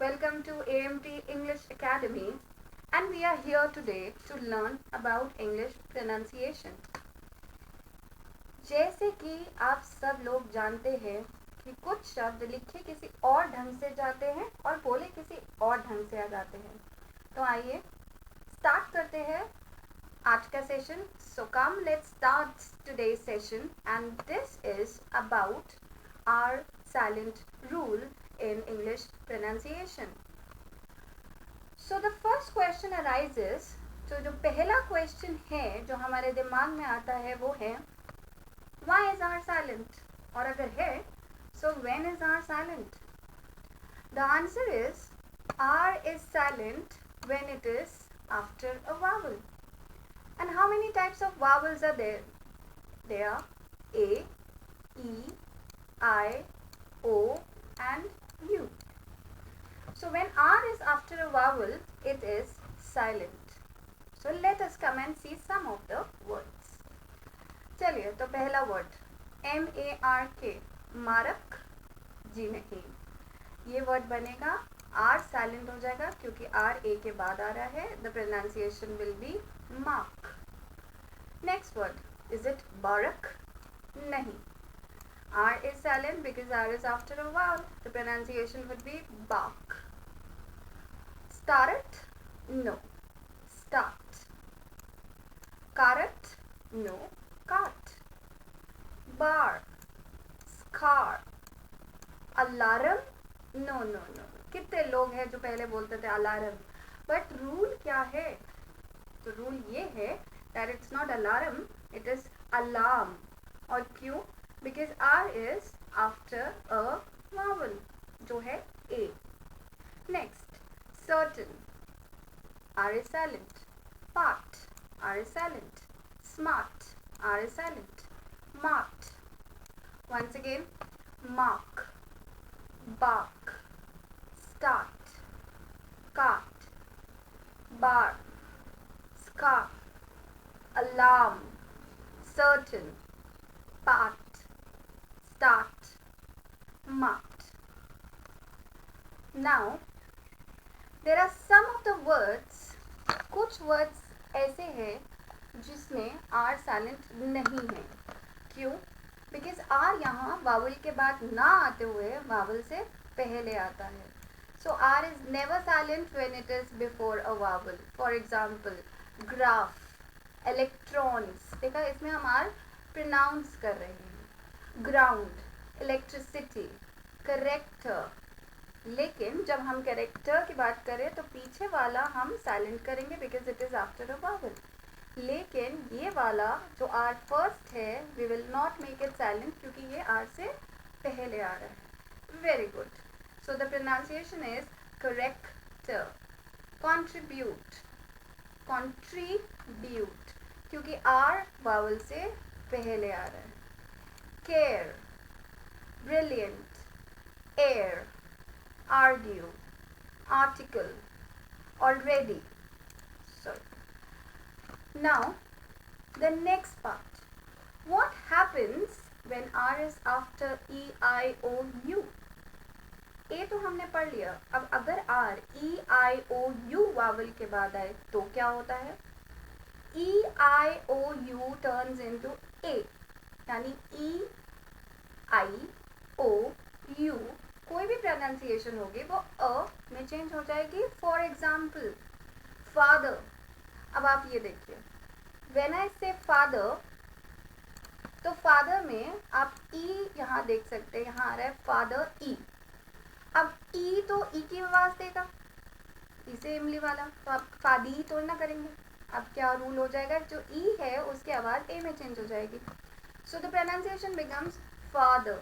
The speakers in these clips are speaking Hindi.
Welcome to AMT English Academy, and we are here today to learn about English pronunciation. जैसे कि आप सब लोग जानते हैं कि कुछ शब्द लिखे किसी और ढंग से जाते हैं और बोले किसी और ढंग से आ जाते हैं। तो आइए स्टार्ट करते हैं आज का session. So come, let's start today's session, and this is about our silent rule in English pronunciation. So the first question arises, तो जो पहला क्वेश्चन है जो हमारे दिमाग में आता है वो है why is R silent? और अगर है so when is R silent? The answer is R is silent when it is after a vowel. And how many types of vowels are there? There are A, E, I, O and U. So when R is after a vowel, it is silent. So let us come and see some of the words. चलिए तो पहला वर्ड MARK, मारक. जी नहीं, ये वर्ड बनेगा R साइलेंट हो जाएगा क्योंकि R A के बाद आ रहा है. The pronunciation will be mark. Next word, is it बारक? नहीं, R is silent because R is after a vowel. The pronunciation would be bark. Start? No. Start. Carrot? No. Cart. Bar. Scar. Alarm? No, no, no. कितने लोग हैं जो पहले बोलते थे अलार्म, बट रूल क्या है? तो रूल ये है that it's not alarm, it is alarm. और क्यों? Because R is after a vowel जो है A. Next, certain, R is silent. Part, R is silent. Smart, R is silent. Marked, once again, mark. Bark, start, cart, bar, scarf, alarm, certain, part, start, marked. Now, there are some of the words, कुछ words ऐसे हैं जिसमें R silent नहीं है. क्यों? Because R यहाँ vowel के बाद ना आते हुए vowel से पहले आता है. So R is never silent when it is before a vowel. For example, graph, electrons. देखा, इसमें हम R pronounce कर रहे हैं. Ground, electricity, character. लेकिन जब हम कैरेक्टर की बात करें तो पीछे वाला हम साइलेंट करेंगे because it is after a vowel. लेकिन ये वाला जो आर फर्स्ट है we will not make it silent क्योंकि ये आर से पहले आ रहा है. Very good. So the pronunciation is character. Contribute, contribute क्योंकि आर वावल से पहले आ रहा है. Care, brilliant, air, argue, article, already. So now the next part, what happens when R is after E, I, O, U? A तो हमने पढ़ लिया. अब अगर R E, I, O, U vowel के बाद आए तो क्या होता है? E, I, O, U turns into A, यानी E, I, O, U कोई भी प्रोनाउंसिएशन होगी वो अ में चेंज हो जाएगी. For example father. अब आप ये देखिए, व्हेन आई से फादर तो फादर में आप ई यहाँ देख सकते हैं, यहाँ आ रहा है फादर ई. अब ई तो ई की आवाज देगा, ई से इमली वाला, तो आप फादी तो ना करेंगे. अब क्या रूल हो जाएगा? जो ई है उसकी आवाज ए में चेंज हो जाएगी. सो the pronunciation becomes father,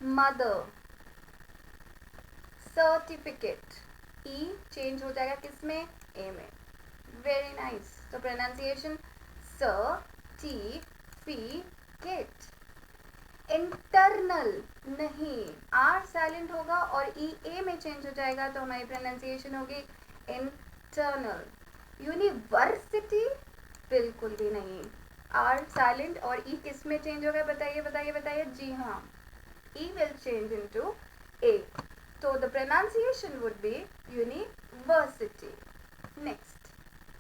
mother, certificate. E change हो जाएगा किसमें? ए में. Very nice. तो प्रोनाउंसिएशन सर्टिफिकेट. इंटरनल नहीं, आर साइलेंट होगा और ई ए में चेंज हो जाएगा तो हमारी प्रोनाउंसिएशन होगी इंटरनल. यूनिवर्सिटी बिल्कुल भी नहीं, आर साइलेंट और ई किस में चेंज होगा? बताइए बताइए बताइए. जी हाँ, E will change into A. So the pronunciation would be university. Next,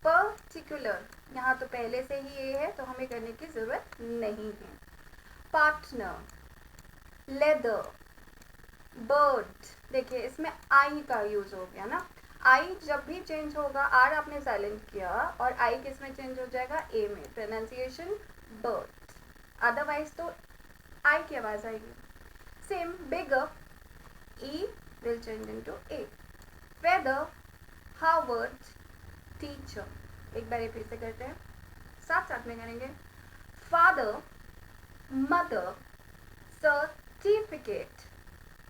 particular. यहाँ तो पहले से ही ये है तो हमें करने की जरूरत नहीं है. Partner, leather, bird. देखिए इसमें आई का यूज हो गया ना. आई जब भी चेंज होगा, आर आपने साइलेंट किया और आई किस में चेंज हो जाएगा, ए में. Pronunciation bird. अदरवाइज तो आई की आवाज आएगी. Same bigger, E will change into A. Feather, Harvard, teacher. एक बार फिर से करते हैं, साथ साथ में करेंगे. Father, mother, certificate,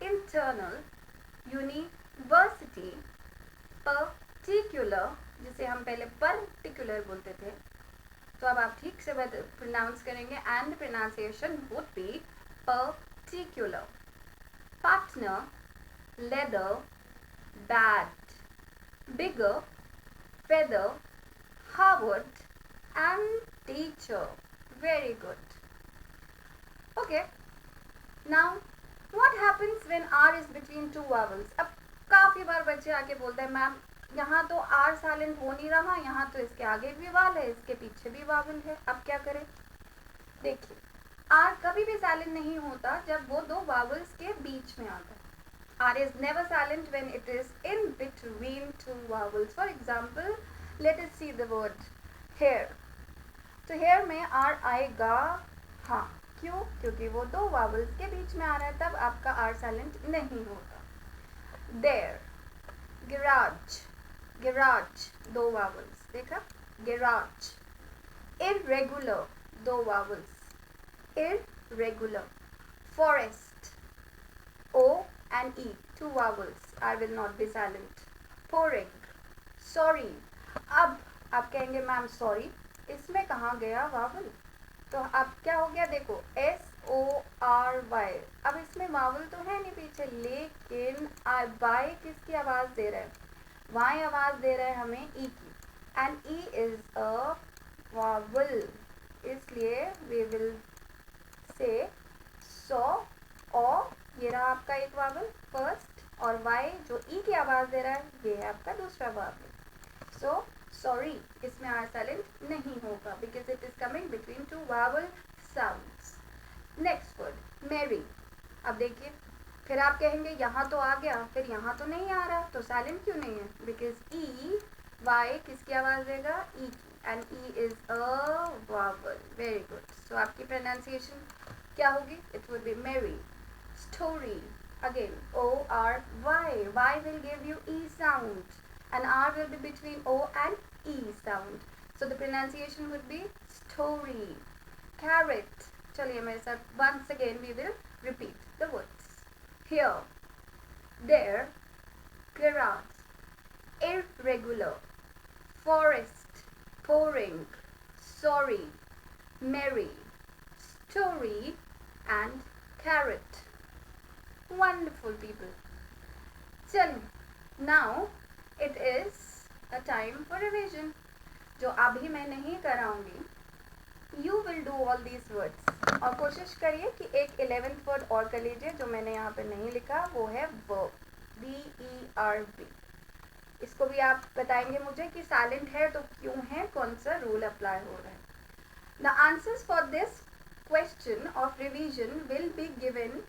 internal, university, particular, जिसे हम पहले पर्टिकुलर बोलते थे, तो अब आप ठीक से प्रोनाउंस करेंगे and pronunciation would be particular. Partner, leather, bat, bigger, feather, Harvard, and teacher. Very good. Okay. Now, what happens when R is between two vowels? अब काफी बार बच्चे आके बोलते हैं मैम यहाँ तो R साइलेंट हो नहीं रहा, यहाँ तो इसके आगे भी वावल है, इसके पीछे भी वावल है. अब क्या करें? देखिए R कभी भी साइलेंट नहीं होता जब वो दो वावल्स के बीच में आता है. R is never silent when it is in between two vowels. For example, let us see the word hair. तो hair में R आएगा हाँ. क्यों? क्योंकि वो दो vowels के बीच में आ रहा है, तब आपका R silent नहीं होगा. There, garage, garage, दो vowels. देखा? Garage. Irregular, दो vowels. Irregular. Forest, O and E, two vowels. I will not be silent. Pouring, sorry. अब आप कहेंगे मैम सॉरी, इसमें कहाँ गया वावल? तो अब क्या हो गया, देखो SORY. अब इसमें वावल तो है नहीं पीछे, लेकिन बाय किसकी आवाज दे रहा है? वाई आवाज दे रहा है हमें ई की. And E is a vowel, इसलिए वी विल से सो. और ये रहा आपका एक वावल फर्स्ट, और वाई जो ई की आवाज दे रहा है ये है आपका दूसरा वावल. सो सॉरी, इसमें आर साइलेंट नहीं होगा because it is coming between two vowel sounds. Next word Mary. अब देखिए फिर आप कहेंगे यहाँ तो आ गया, फिर यहाँ तो नहीं आ रहा, तो साइलेंट क्यों नहीं है? बिकॉज ई वाई किसकी आवाज देगा? ई की. And E is a vowel. Very good. So आपकी प्रोनाउंसिएशन क्या होगी? It will be merry. Story, again O-R-Y. Y will give you E sound and R will be between O and E sound. So the pronunciation would be story. Carrot. चलिए मेरे साथ once again we will repeat the words. Here, there, garage, irregular, forest, pouring, sorry, merry, story and carrot. Wonderful people. चलिए, now it is a time for revision. जो अभी मैं नहीं कराऊंगी, you will do all these words. और कोशिश करिए कि एक 11th वर्ड और कर लीजिए जो मैंने यहाँ पे नहीं लिखा, वो है verb. VERB. इसको भी आप बताएंगे मुझे कि साइलेंट है तो क्यों है, कौन सा रूल अप्लाई हो रहा है. The answers for this question of revision will be given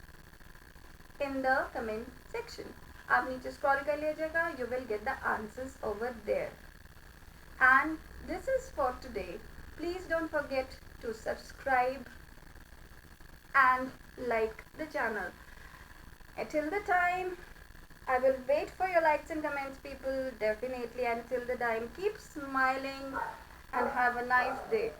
in the comment section. आप नीचे scroll कर लीजिएगा, you will get the answers over there. And this is for today. Please don't forget to subscribe and like the channel. Until the time, I will wait for your likes and comments, people. Definitely. Until the time, keep smiling and have a nice day.